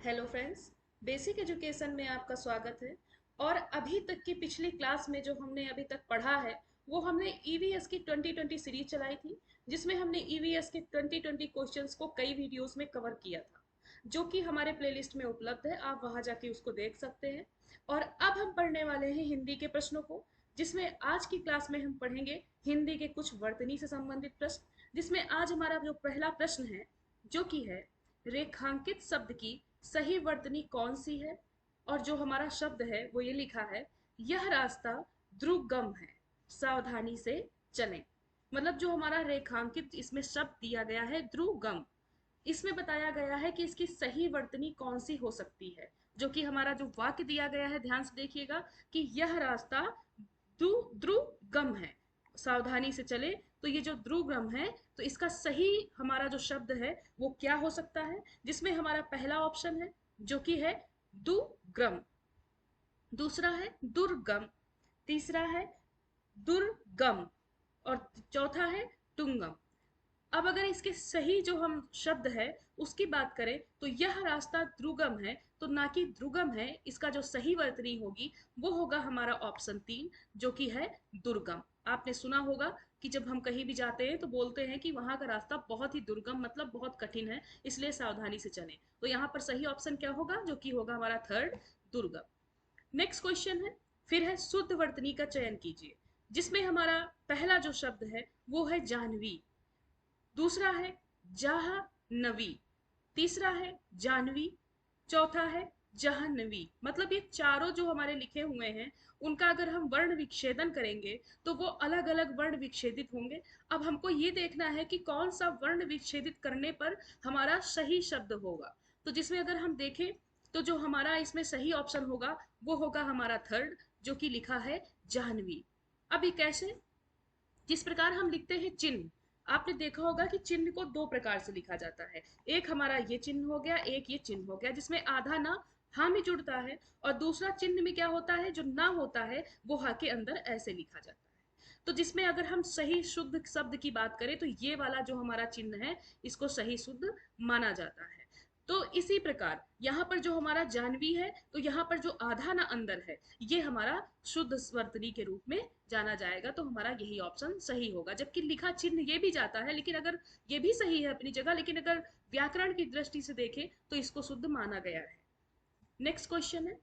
Hello friends, basic education में आपका स्वागत है। और अभी तक की पिछली क्लास में जो हमने अभी तक पढ़ा है वो हमने ईवीएस की 2020 सीरीज चलाई थी, जिसमें हमने ईवीएस के 2020 क्वेश्चंस को कई वीडियोस में कवर किया था, जो कि हमारे प्लेलिस्ट में उपलब्ध है। आप वहां जाके उसको देख सकते हैं। और अब हम पढ़ने वाले हैं हिंदी के प्रश्नों को, जिसमें आज की क्लास में हम पढ़ेंगे हिंदी के कुछ वर्तनी से संबंधित प्रश्न, जिसमें आज हमारा जो पहला प्रश्न है जो कि है रेखांकित शब्द की सही वर्तनी कौन सी है। और जो हमारा शब्द है वो ये लिखा है, यह रास्ता दुर्गम है, सावधानी से चलें। मतलब जो हमारा रेखांकित इसमें शब्द दिया गया है द्रुगम, इसमें बताया गया है कि इसकी सही वर्तनी कौन सी हो सकती है। जो कि हमारा जो वाक्य दिया गया है, ध्यान से देखिएगा कि यह रास्ता द्रुगम है, सावधानी से चले। तो ये जो द्रुगम है, तो इसका सही हमारा जो शब्द है वो क्या हो सकता है, जिसमें हमारा पहला ऑप्शन है जो कि है दुग्रम, दूसरा है दुर्गम, तीसरा है दुर्गम, और चौथा है टुंगम। अब अगर इसके सही जो हम शब्द है उसकी बात करें तो यह रास्ता द्रुगम है, तो ना कि द्रुगम है, इसका जो सही वर्तनी होगी वो होगा हमारा ऑप्शन 3, जो कि है दुर्गम। आपने सुना होगा कि जब हम कहीं भी जाते हैं तो बोलते हैं कि वहां का रास्ता बहुत ही दुर्गम, मतलब बहुत कठिन है, इसलिए सावधानी से चलें। तो यहाँ पर सही ऑप्शन क्या होगा, जो कि होगा हमारा थर्ड, दुर्गम। नेक्स्ट क्वेश्चन है, फिर है शुद्ध वर्तनी का चयन कीजिए, जिसमें हमारा पहला जो शब्द है वो है जाह्नवी, दूसरा है जाह्नवी, तीसरा है जानवी, चौथा है जाह्नवी। मतलब ये चारों जो हमारे लिखे हुए हैं उनका अगर हम वर्ण विच्छेदन करेंगे तो वो अलग अलग वर्ण विच्छेदित होंगे। अब हमको ये देखना है कि कौन सा वर्ण विच्छेदित करने पर हमारा सही शब्द होगा। तो जिसमें अगर हम देखें तो जो हमारा इसमें सही ऑप्शन होगा वो होगा हमारा थर्ड, जो कि लिखा है जाह्नवी। अभी कैसे, जिस प्रकार हम लिखते हैं चिन्ह, आपने देखा होगा कि चिन्ह को दो प्रकार से लिखा जाता है। एक हमारा ये चिन्ह हो गया, एक ये चिन्ह हो गया, जिसमें आधा ना हा में जुड़ता है, और दूसरा चिन्ह में क्या होता है, जो ना होता है वो हा के अंदर ऐसे लिखा जाता है। तो जिसमें अगर हम सही शुद्ध शब्द की बात करें तो ये वाला जो हमारा चिन्ह है इसको सही शुद्ध माना जाता है। तो इसी प्रकार यहाँ पर जो हमारा जानवी है, तो यहाँ पर जो आधा ना अंदर है ये हमारा शुद्ध वर्तनी के रूप में जाना जाएगा। तो हमारा यही ऑप्शन सही होगा, जबकि लिखा चिन्ह ये भी जाता है, लेकिन अगर ये भी सही है अपनी जगह, लेकिन अगर व्याकरण की दृष्टि से देखें तो इसको शुद्ध माना गया है। नेक्स्ट क्वेश्चन है,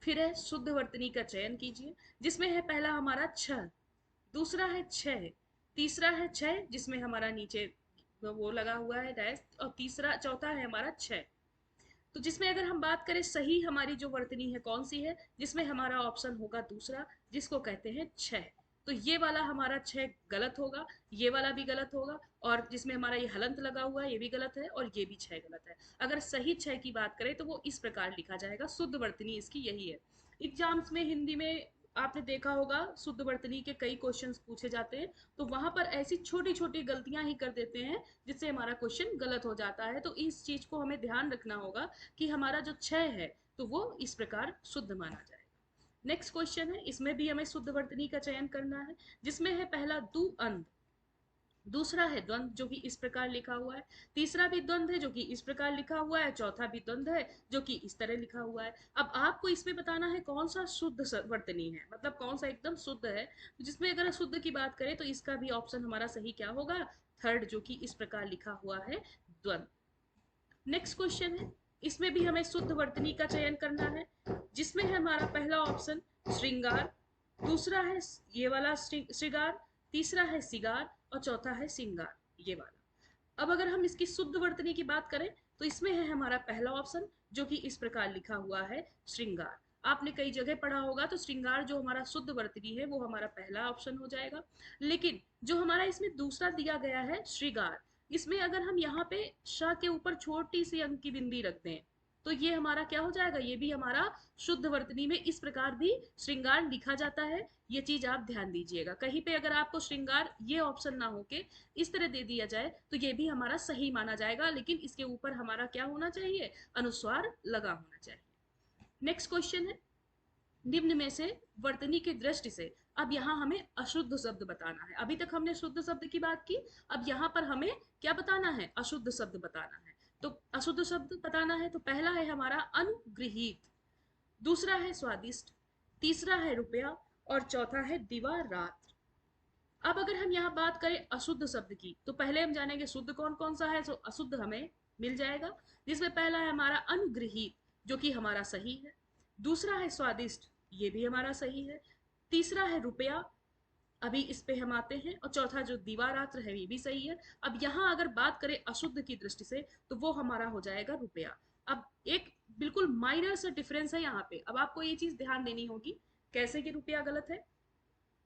फिर है शुद्ध वर्तनी का चयन कीजिए, जिसमें है पहला हमारा छह, दूसरा है छह, तीसरा है छह जिसमें हमारा नीचे वो लगा हुआ है डैश, और तीसरा चौथा है हमारा छह। तो जिसमें अगर हम बात करें सही हमारी जो वर्तनी है कौन सी है, जिसमें हमारा ऑप्शन होगा दूसरा, जिसको कहते हैं छह। तो ये वाला हमारा छह गलत होगा, ये वाला भी गलत होगा, और जिसमें हमारा ये हलंत लगा हुआ है ये भी गलत है, और ये भी छह गलत है। अगर सही छह की बात करें तो वो इस प्रकार लिखा जाएगा, शुद्ध वर्तनी इसकी यही है। एग्जाम्स में हिंदी में आपने देखा होगा शुद्ध वर्तनी के कई क्वेश्चंस पूछे जाते हैं, तो वहां पर ऐसी छोटी छोटी गलतियां ही कर देते हैं जिससे हमारा क्वेश्चन गलत हो जाता है। तो इस चीज को हमें ध्यान रखना होगा कि हमारा जो छह है तो वो इस प्रकार शुद्ध माना जाएगा। नेक्स्ट क्वेश्चन है, इसमें भी हमें शुद्ध वर्तनी का चयन करना है, जिसमें है पहला दु अंध, दूसरा है द्वंद जो कि इस प्रकार लिखा हुआ है, तीसरा भी द्वंद है जो कि इस प्रकार लिखा हुआ है, चौथा भी द्वंद है जो कि इस तरह लिखा हुआ है। अब आपको इसमें बताना है कौन सा शुद्ध वर्तनी है, मतलब कौन सा एकदम शुद्ध है। तो जिसमें अगर शुद्ध की बात करें तो इसका भी ऑप्शन हमारा सही क्या होगा, थर्ड, जो कि इस प्रकार लिखा हुआ है, द्वंद। नेक्स्ट क्वेश्चन है, इसमें भी हमें शुद्ध वर्तनी का चयन करना है, जिसमें है हमारा पहला ऑप्शन श्रृंगार, दूसरा है ये वाला श्रृंगार, तीसरा है सिगार, और चौथा है सिंगार, ये वाला। अब अगर हम इसकी शुद्ध वर्तनी की बात करें तो इसमें है हमारा पहला ऑप्शन, जो कि इस प्रकार लिखा हुआ है श्रृंगार। आपने कई जगह पढ़ा होगा तो श्रृंगार जो हमारा शुद्ध वर्तनी है वो हमारा पहला ऑप्शन हो जाएगा। लेकिन जो हमारा इसमें दूसरा दिया गया है श्रृंगार, इसमें अगर हम यहाँ पे श के ऊपर छोटी सी अंक की बिंदी रख दें तो ये हमारा क्या हो जाएगा, ये भी हमारा शुद्ध वर्तनी में इस प्रकार भी श्रृंगार लिखा जाता है। ये चीज आप ध्यान दीजिएगा, कहीं पे अगर आपको श्रृंगार ये ऑप्शन ना होके इस तरह दे दिया जाए तो ये भी हमारा सही माना जाएगा, लेकिन इसके ऊपर हमारा क्या होना चाहिए, अनुस्वार लगा होना चाहिए। नेक्स्ट क्वेश्चन है, निम्न में से वर्तनी की दृष्टि से अब यहाँ हमें अशुद्ध शब्द बताना है। अभी तक हमने शुद्ध शब्द की बात की, अब यहाँ पर हमें क्या बताना है, अशुद्ध शब्द बताना है। तो अशुद्ध शब्द बताना है तो पहला है हमारा अनुगृहीत, दूसरा है स्वादिष्ट, तीसरा है रुपया और चौथा है दीवार रात। अब अगर हम यहाँ बात करें अशुद्ध शब्द की तो पहले हम जानेंगे शुद्ध कौन कौन सा है, तो अशुद्ध हमें मिल जाएगा, जिसमें पहला है हमारा अनुगृहीत जो कि हमारा सही है, दूसरा है स्वादिष्ट ये भी हमारा सही है, तीसरा है रुपया अभी इस पे हम आते हैं, और चौथा जो दीवारात्र है ये भी सही है। अब यहाँ अगर बात करें अशुद्ध की दृष्टि से तो वो हमारा हो जाएगा रुपया। अब एक बिल्कुल माइनर सा डिफरेंस है यहाँ पे, अब आपको ये चीज ध्यान देनी होगी कैसे कि रुपया गलत है,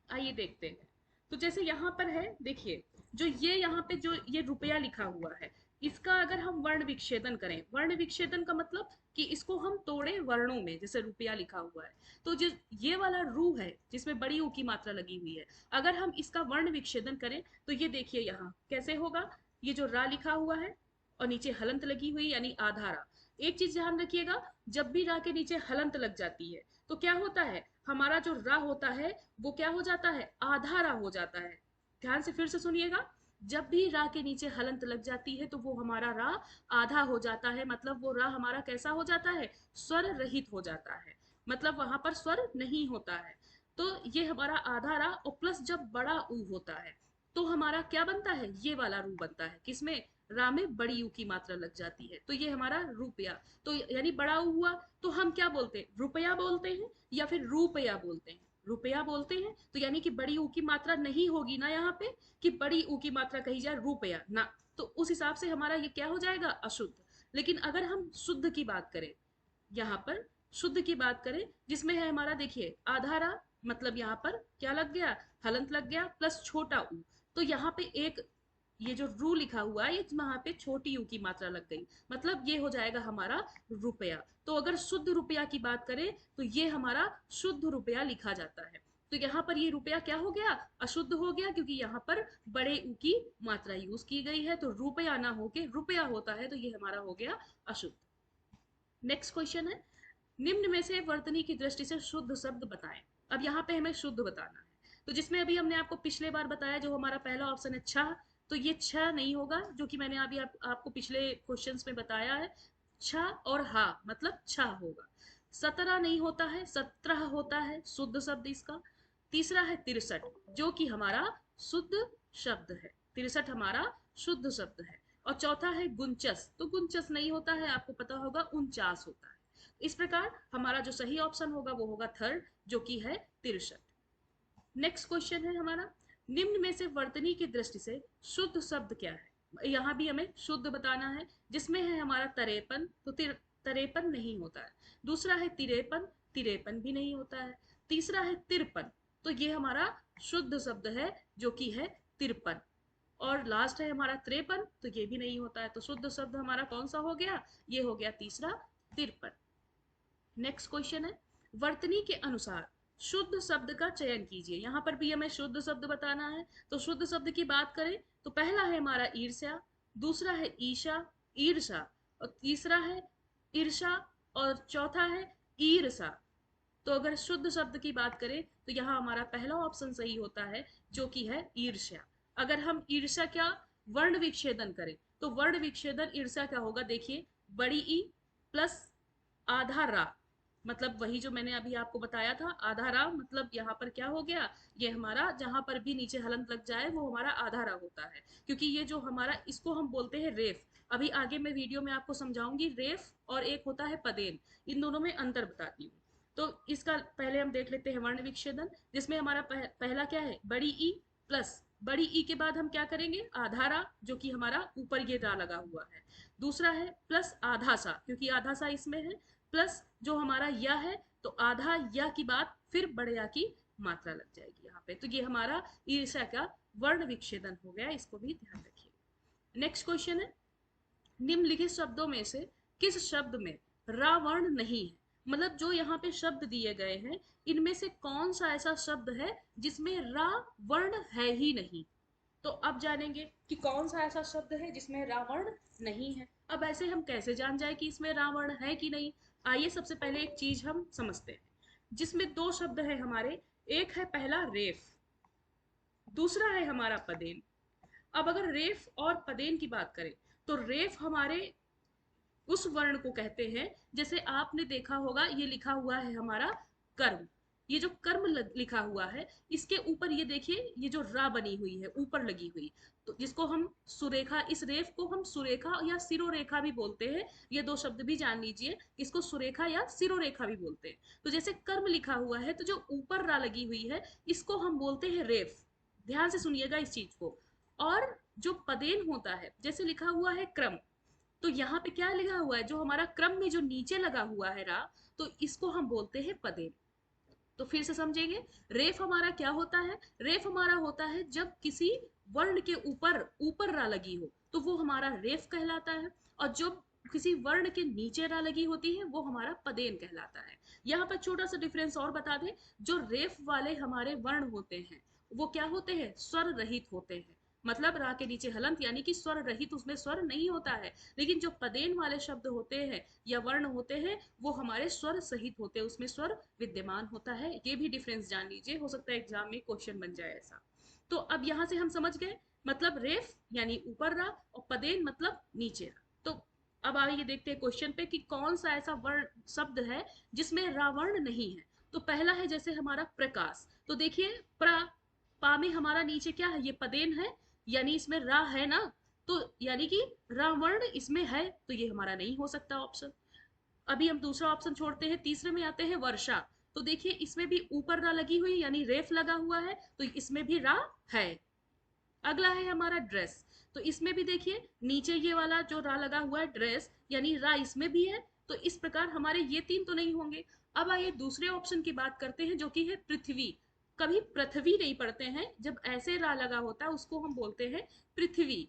आइए देखते हैं। तो जैसे यहाँ पर है देखिए, जो ये यहाँ पे जो ये रुपया लिखा हुआ है, इसका अगर हम वर्ण विच्छेदन करें, वर्ण विच्छेदन का मतलब कि इसको हम तोड़े वर्णों में, जैसे रुपया लिखा हुआ है, तो जो ये वाला रू है जिसमें बड़ी ऊ की मात्रा लगी हुई है, अगर हम इसका वर्ण विच्छेदन करें तो ये देखिए यहाँ कैसे होगा, ये जो रा लिखा हुआ है और नीचे हलंत लगी हुई यानी आधा रा। एक चीज ध्यान रखिएगा, जब भी रा के नीचे हलंत लग जाती है तो क्या होता है, हमारा जो रा होता है वो क्या हो जाता है, आधा रा हो जाता है। ध्यान से फिर से सुनिएगा, जब भी रा के नीचे हलंत लग जाती है तो वो हमारा रा आधा हो जाता है, मतलब वो रा हमारा कैसा हो जाता है, स्वर रहित हो जाता है, मतलब वहां पर स्वर नहीं होता है। तो ये हमारा आधा रा और प्लस जब बड़ा ऊ होता है तो हमारा क्या बनता है, ये वाला रू बनता है, किसमें, रा में बड़ी यू की मात्रा लग जाती है, तो ये हमारा रुपया, तो यानी बड़ा ऊ हुआ, तो हम क्या बोलते हैं, रुपया बोलते हैं या फिर रुपया बोलते हैं, रुपया बोलते हैं, तो यानी कि बड़ी ऊ की मात्रा नहीं होगी ना यहाँ पे कि बड़ी ऊ की मात्रा कही जाए रुपया ना, तो उस हिसाब से हमारा ये क्या हो जाएगा, अशुद्ध। लेकिन अगर हम शुद्ध की बात करें, यहाँ पर शुद्ध की बात करें जिसमें है हमारा देखिए आधारा, मतलब यहाँ पर क्या लग गया, हलंत लग गया प्लस छोटा ऊ, तो यहाँ पे एक ये जो रू लिखा हुआ है वहां पे छोटी यू की मात्रा लग गई, मतलब ये हो जाएगा हमारा रुपया। तो अगर शुद्ध रुपया की बात करें तो ये हमारा शुद्ध रुपया लिखा जाता है, तो यहाँ पर ये रुपया क्या हो गया, अशुद्ध हो गया, क्योंकि यहाँ पर बड़े ऊ की मात्रा यूज की गई है, तो रुपया ना होके रुपया होता है, तो ये हमारा हो गया अशुद्ध। नेक्स्ट क्वेश्चन है, निम्न में से वर्तनी की दृष्टि से शुद्ध शब्द बताएं। अब यहाँ पे हमें शुद्ध बताना है, तो जिसमें अभी हमने आपको पिछले बार बताया जो हमारा पहला ऑप्शन है छह, तो ये छह नहीं होगा, जो कि मैंने अभी आपको पिछले क्वेश्चंस में बताया है, छ और हा मतलब छह होगा। 17 नहीं होता है, 17 होता है शुद्ध शब्द इसका। तीसरा है 63 जो कि हमारा शुद्ध शब्द है, 63 हमारा शुद्ध शब्द है। और चौथा है गुंचस, तो गुंचस नहीं होता है, आपको पता होगा 49 होता है। इस प्रकार हमारा जो सही ऑप्शन होगा वो होगा थर्ड जो कि है 63। नेक्स्ट क्वेश्चन है हमारा, निम्न में से वर्तनी की दृष्टि से शुद्ध शब्द क्या है, यहाँ भी हमें शुद्ध बताना है, जिसमें है हमारा तरेपन, तो तरेपन नहीं होता है, दूसरा है तिरेपन, तिरेपन भी नहीं होता है, तीसरा है तिरपन, तो ये हमारा शुद्ध शब्द है जो कि है तिरपन, और लास्ट है हमारा 53, तो ये भी नहीं होता है, तो शुद्ध शब्द हमारा कौन सा हो गया, ये हो गया तीसरा 53। नेक्स्ट क्वेश्चन है, वर्तनी के अनुसार शुद्ध शब्द का चयन कीजिए, यहाँ पर भी हमें शुद्ध शब्द बताना है, तो शुद्ध शब्द की बात करें तो पहला है हमारा ईर्ष्या, दूसरा है ईशा, ईर्षा, और तीसरा है ईर्षा, और चौथा है ईर्षा। तो अगर शुद्ध शब्द की बात करें तो यहाँ हमारा पहला ऑप्शन सही होता है जो कि है ईर्ष्या। अगर हम ईर्ष्या क्या वर्ण विच्छेदन करें तो वर्ण विच्छेदन ईर्ष्या क्या होगा, देखिए बड़ी ई प्लस आधा रा, मतलब वही जो मैंने अभी आपको बताया था आधा रा, मतलब यहाँ पर क्या हो गया, ये हमारा जहां पर भी नीचे हलंत लग जाए वो हमारा आधा रा होता है, क्योंकि ये जो हमारा इसको हम बोलते हैं रेफ, अभी आगे मैं वीडियो में आपको समझाऊंगी, रेफ और एक होता है पदेन, इन दोनों में अंतर बताती हूँ। तो इसका पहले हम देख लेते हैं वर्ण विच्छेदन, जिसमें हमारा पहला क्या है, बड़ी ई प्लस, बड़ी ई के बाद हम क्या करेंगे आधारा, जो कि हमारा ऊपर ये रा लगा हुआ है, दूसरा है प्लस आधा सा, क्योंकि आधा सा इसमें है, प्लस जो हमारा या है तो आधा या की बात फिर बड़े या की मात्रा लग जाएगी यहाँ पे, तो ये हमारा ईर्ष्या का वर्ण विच्छेदन हो गया, इसको भी ध्यान रखिए। नेक्स्ट क्वेश्चन है, निम्नलिखित शब्दों में से किस शब्द में रा वर्ण नहीं है, मतलब जो यहाँ पे शब्द दिए गए हैं इनमें से कौन सा ऐसा शब्द है जिसमें रा वर्ण है ही नहीं, तो अब जानेंगे कि कौन सा ऐसा शब्द है जिसमें रावण नहीं है। अब ऐसे हम कैसे जान जाए कि इसमें रावण है कि नहीं, आइए सबसे पहले एक चीज हम समझते हैं, जिसमें दो शब्द है हमारे, एक है पहला रेफ, दूसरा है हमारा पदेन। अब अगर रेफ और पदेन की बात करें तो रेफ हमारे उस वर्ण को कहते हैं। जैसे आपने देखा होगा ये लिखा हुआ है हमारा कर्म, ये जो कर्म लिखा हुआ है इसके ऊपर ये देखिए ये जो रा बनी हुई है ऊपर लगी हुई, तो जिसको हम सुरेखा, इस रेफ को हम सुरेखा या सिरोरेखा भी बोलते हैं। ये दो शब्द भी जान लीजिए, इसको सुरेखा या सिरोरेखा भी बोलते हैं। तो जैसे कर्म लिखा हुआ है तो जो ऊपर रा लगी हुई है इसको हम बोलते हैं रेफ। ध्यान से सुनिएगा इस चीज को। और जो पदेन होता है, जैसे लिखा हुआ है क्रम, तो यहाँ पे क्या लिखा हुआ है, जो हमारा क्रम में जो नीचे लगा हुआ है रा, तो इसको हम बोलते हैं पदेन। तो फिर से समझेंगे, रेफ हमारा क्या होता है, रेफ हमारा होता है जब किसी वर्ण के ऊपर ऊपर रा लगी हो तो वो हमारा रेफ कहलाता है, और जो किसी वर्ण के नीचे रा लगी होती है वो हमारा पदेन कहलाता है। यहाँ पर छोटा सा डिफरेंस और बता दें, जो रेफ वाले हमारे वर्ण होते हैं वो क्या होते हैं, स्वर रहित होते हैं। मतलब रा के नीचे हलंत यानी कि स्वर रहित, उसमें स्वर नहीं होता है। लेकिन जो पदेन वाले शब्द होते हैं या वर्ण होते हैं वो हमारे स्वर सहित होते हैं, उसमें स्वर विद्यमान होता है। ये भी डिफरेंस जान लीजिए, हो सकता है एग्जाम में क्वेश्चन बन जाए ऐसा। तो अब यहां से हम समझ गए, मतलब रेफ यानी ऊपर रा और पदेन मतलब नीचे रा। तो अब आइए देखते हैं क्वेश्चन पे कि कौन सा ऐसा वर्ण शब्द है जिसमें रावर्ण नहीं है। तो पहला है जैसे हमारा प्रकाश, तो देखिए पा में हमारा नीचे क्या है, ये पदेन है, यानी इसमें रा है ना, तो यानी कि रावर्ण इसमें है, तो ये हमारा नहीं हो सकता ऑप्शन। अभी हम दूसरा ऑप्शन छोड़ते हैं, तीसरे में आते हैं वर्षा। तो देखिए इसमें भी ऊपर रा लगी हुई यानी रेफ लगा हुआ है, तो इसमें भी रा है। अगला है हमारा ड्रेस, तो इसमें भी देखिए नीचे ये वाला जो रा लगा हुआ है ड्रेस, यानी रा इसमें भी है। तो इस प्रकार हमारे ये तीन तो नहीं होंगे। अब आइए दूसरे ऑप्शन की बात करते हैं जो कि है पृथ्वी। कभी पृथ्वी नहीं पढ़ते हैं, जब ऐसे रा लगा होता है उसको हम बोलते हैं पृथ्वी।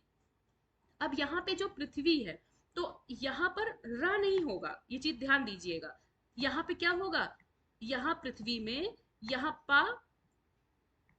अब यहाँ पे जो पृथ्वी है तो यहाँ पर रा नहीं होगा, ये चीज ध्यान दीजिएगा। यहाँ पे क्या होगा, यहाँ पृथ्वी में यहाँ पा,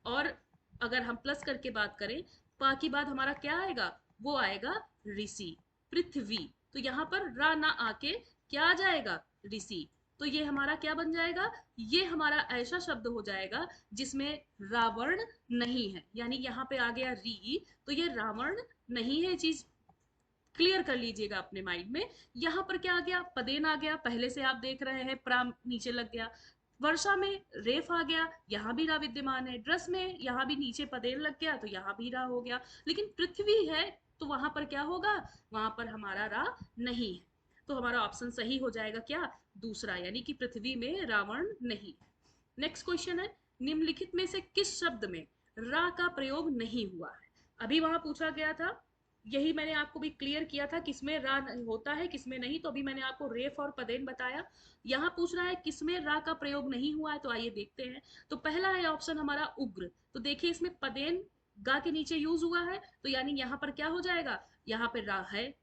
और अगर हम प्लस करके बात करें, पा की बाद हमारा क्या आएगा, वो आएगा ऋषि, पृथ्वी। तो यहाँ पर रा ना आके क्या आ जाएगा, ऋषि। तो ये हमारा क्या बन जाएगा, ये हमारा ऐसा शब्द हो जाएगा जिसमें रावण नहीं है, यानी यहाँ पे आ गया री, तो ये रावण नहीं है। चीज क्लियर कर लीजिएगा अपने माइंड में। यहाँ पर क्या आ गया, पदेन आ गया, पहले से आप देख रहे हैं प्राम नीचे लग गया। वर्षा में रेफ आ गया, यहाँ भी रा विद्यमान है। ड्रेस में यहाँ भी नीचे पदेन लग गया तो यहाँ भी रा हो गया। लेकिन पृथ्वी है तो वहां पर क्या होगा, वहां पर हमारा रा नहीं है। तो हमारा ऑप्शन सही हो जाएगा क्या, दूसरा, यानी कि पृथ्वी में रावण नहीं। नेक्स्ट क्वेश्चन है, निम्नलिखित में से किस शब्द में रा का प्रयोग नहीं हुआ है। अभी वहां पूछा गया था, यही मैंने आपको भी क्लियर किया था किसमें रा होता है किसमें नहीं। तो अभी मैंने आपको रेफ और पदेन बताया। यहाँ पूछ रहा है किसमें रा का प्रयोग नहीं हुआ है, तो आइए देखते हैं। तो पहला है ऑप्शन हमारा उग्र, तो देखिए इसमें पदेन गा के नीचे यूज हुआ है, तो यानी यहाँ पर क्या हो जाएगा, यहाँ पर रा है।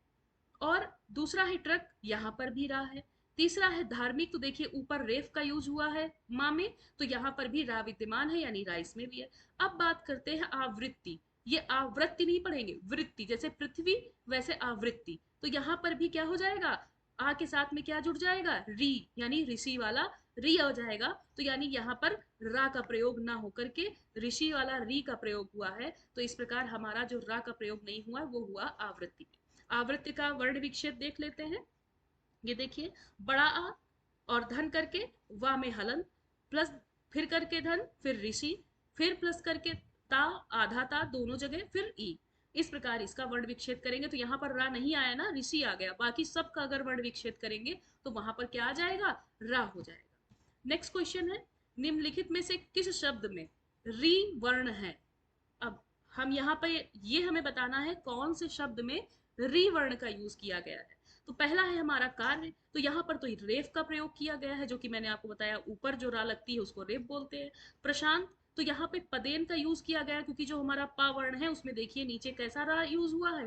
और दूसरा है ट्रक, यहाँ पर भी रा है। तीसरा है धार्मिक, तो देखिए ऊपर रेफ का यूज हुआ है माँ में, तो यहाँ पर भी रा विद्यमान है यानी रा इसमें भी है। अब बात करते हैं आवृत्ति, ये आवृत्ति नहीं पढ़ेंगे, वृत्ति, जैसे पृथ्वी वैसे आवृत्ति। तो यहाँ पर भी क्या हो जाएगा, आ के साथ में क्या जुड़ जाएगा, री, यानी ऋषि वाला री आ जाएगा। तो यानी यहाँ पर रा का प्रयोग ना होकर के ऋषि वाला री का प्रयोग हुआ है। तो इस प्रकार हमारा जो रा का प्रयोग नहीं हुआ वो हुआ आवृत्ति। आवृत्ति का वर्ण विक्षेप देख लेते हैं। ये देखिए, बड़ा आ और धन करके वा में हलन, प्लस फिर करके धन, फिर ऋषि, फिर प्लस करके ता, आधा ता दोनों जगह, फिर ई। इस प्रकार इसका वर्ण विच्छेद करेंगे तो यहाँ पर रा नहीं आया ना, ऋषि आ गया। बाकी सबका अगर वर्ण विच्छेद करेंगे तो वहां पर क्या आ जाएगा, रा हो जाएगा। नेक्स्ट क्वेश्चन है, निम्नलिखित में से किस शब्द में री वर्ण है। अब हम यहाँ पे ये हमें बताना है कौन से शब्द में री वर्ण का यूज किया गया है। तो पहला है हमारा कार्य, तो यहाँ पर तो रेफ का प्रयोग किया गया है, जो कि मैंने आपको बताया ऊपर जो रा लगती है उसको रेफ बोलते हैं। प्रशांत, तो यहाँ पे पदेन का यूज किया गया क्योंकि जो हमारा पा वर्ण है उसमें देखिए नीचे कैसा रा यूज हुआ है,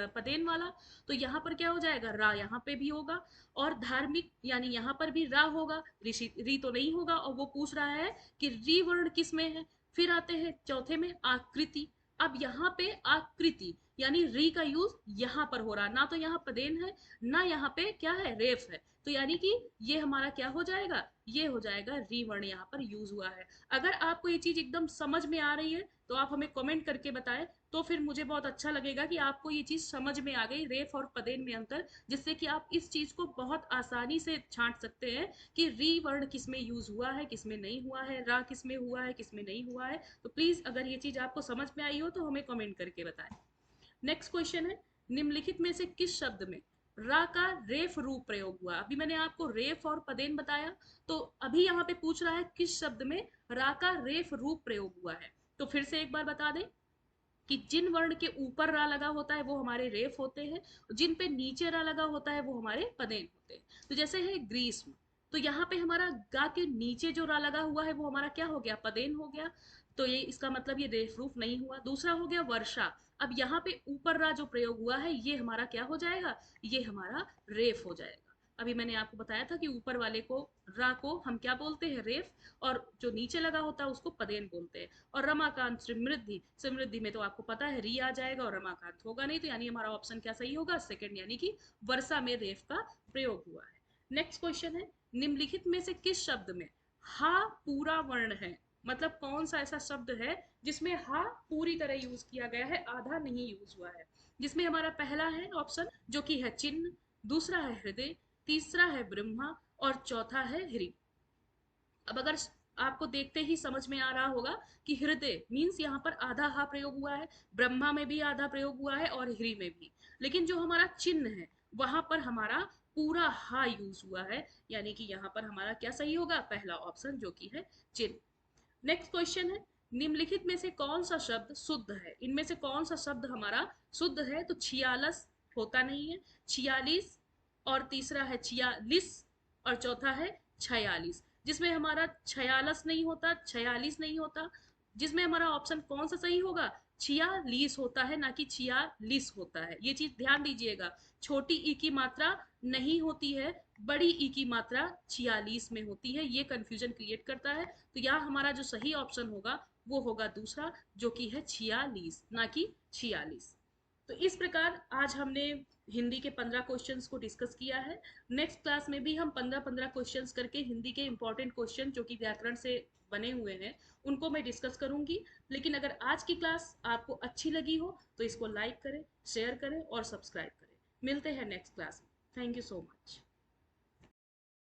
पदेन वाला। तो यहाँ पर क्या हो जाएगा, रा यहाँ पे भी होगा। और धार्मिक यानी यहाँ पर भी रा होगा, ऋषि री तो नहीं होगा। और वो पूछ रहा है कि री वर्ण किस में है। फिर आते हैं चौथे में आकृति। अब यहाँ पे आकृति यानी री का यूज यहाँ पर हो रहा, ना तो यहाँ पदेन है ना यहाँ पे क्या है, रेफ है। तो यानी कि ये हमारा क्या हो जाएगा, ये हो जाएगा री वर्ण यहाँ पर यूज हुआ है। अगर आपको ये चीज एकदम समझ में आ रही है तो आप हमें कमेंट करके बताएं, तो फिर मुझे बहुत अच्छा लगेगा कि आपको ये चीज़ समझ में आ गई, रेफ और पदेन में अंतर, जिससे कि आप इस चीज़ को बहुत आसानी से छांट सकते हैं कि री वर्ण किस में यूज़ हुआ है, किस में नहीं हुआ है, रा किस में हुआ है, किस में नहीं हुआ है। तो प्लीज़ अगर ये चीज़ आपको समझ में आई हो तो हमें कमेंट करके बताएं। नेक्स्ट क्वेश्चन है, निम्नलिखित में से किस शब्द में रा का रेफ रूप प्रयोग हुआ? अभी मैंने आपको रेफ और पदेन बताया, तो अभी यहाँ पे पूछ रहा है किस शब्द में रा का रेफ रूप प्रयोग हुआ है। तो फिर से एक बार बता दें कि जिन वर्ण के ऊपर रा लगा होता है वो हमारे रेफ होते हैं, जिन पे नीचे रा लगा होता है वो हमारे पदेन होते हैं। तो जैसे है ग्रीष्म, तो यहाँ पे हमारा गा के नीचे जो रा लगा हुआ है वो हमारा क्या हो गया, पदेन हो गया। तो ये इसका मतलब ये रेफ रूप नहीं हुआ। दूसरा हो गया वर्षा, अब यहाँ पे ऊपर रा जो प्रयोग हुआ है ये हमारा क्या हो जाएगा, ये हमारा रेफ हो जाएगा। अभी मैंने आपको बताया था कि ऊपर वाले को, रा को हम क्या बोलते हैं, रेफ, और जो नीचे लगा होता है उसको पदेन बोलते हैं। और रमाकांत समृद्धि, समृद्धि में तो आपको पता है री आ जाएगा और रमाकांत होगा नहीं, तो यानी हमारा ऑप्शन क्या सही होगा, सेकंड, यानी कि वर्षा में रेफ का प्रयोग हुआ है। नेक्स्ट क्वेश्चन है, निम्नलिखित में से किस शब्द में हा पूरा वर्ण है? मतलब कौन सा ऐसा शब्द है जिसमें हा पूरी तरह यूज किया गया है, आधा नहीं यूज हुआ है? जिसमें हमारा पहला है ऑप्शन जो कि है चिन्ह, दूसरा है हृदय, तीसरा है ब्रह्मा और चौथा है ह्री। अब अगर आपको देखते ही समझ में आ रहा होगा कि हृदय मीन्स यहाँ पर आधा हा प्रयोग हुआ है, ब्रह्मा में भी आधा प्रयोग हुआ है और ह्री में भी, लेकिन जो हमारा चिन्ह है वहां पर हमारा पूरा हा यूज हुआ है, यानी कि यहाँ पर हमारा क्या सही होगा, पहला ऑप्शन जो कि है चिन्ह। नेक्स्ट क्वेश्चन है, निम्नलिखित में से कौन सा शब्द शुद्ध है? इनमें से कौन सा शब्द हमारा शुद्ध है? तो छियालस होता नहीं है, छियालीस, और तीसरा है छियालीस, और चौथा है छयालीस। जिसमें हमारा छयालस नहीं होता, छयालीस नहीं होता, जिसमें हमारा ऑप्शन कौन सा सही होगा, छियालीस होता है, ना कि छियालीस होता है। ये चीज ध्यान दीजिएगा, छोटी ई की मात्रा नहीं होती है, बड़ी ई की मात्रा 46 में होती है, ये कंफ्यूजन क्रिएट करता है। तो यहाँ हमारा जो सही ऑप्शन होगा वो होगा दूसरा, जो कि है 46, ना कि 46। तो इस प्रकार आज हमने हिंदी के 15 क्वेश्चंस को डिस्कस किया है। नेक्स्ट क्लास में भी हम 15-15 क्वेश्चंस करके हिंदी के इंपॉर्टेंट क्वेश्चन जो कि व्याकरण से बने हुए हैं उनको मैं डिस्कस करूंगी। लेकिन अगर आज की क्लास आपको अच्छी लगी हो तो इसको लाइक करें, शेयर करें और सब्सक्राइब करें। मिलते हैं नेक्स्ट क्लास में। Thank you so much.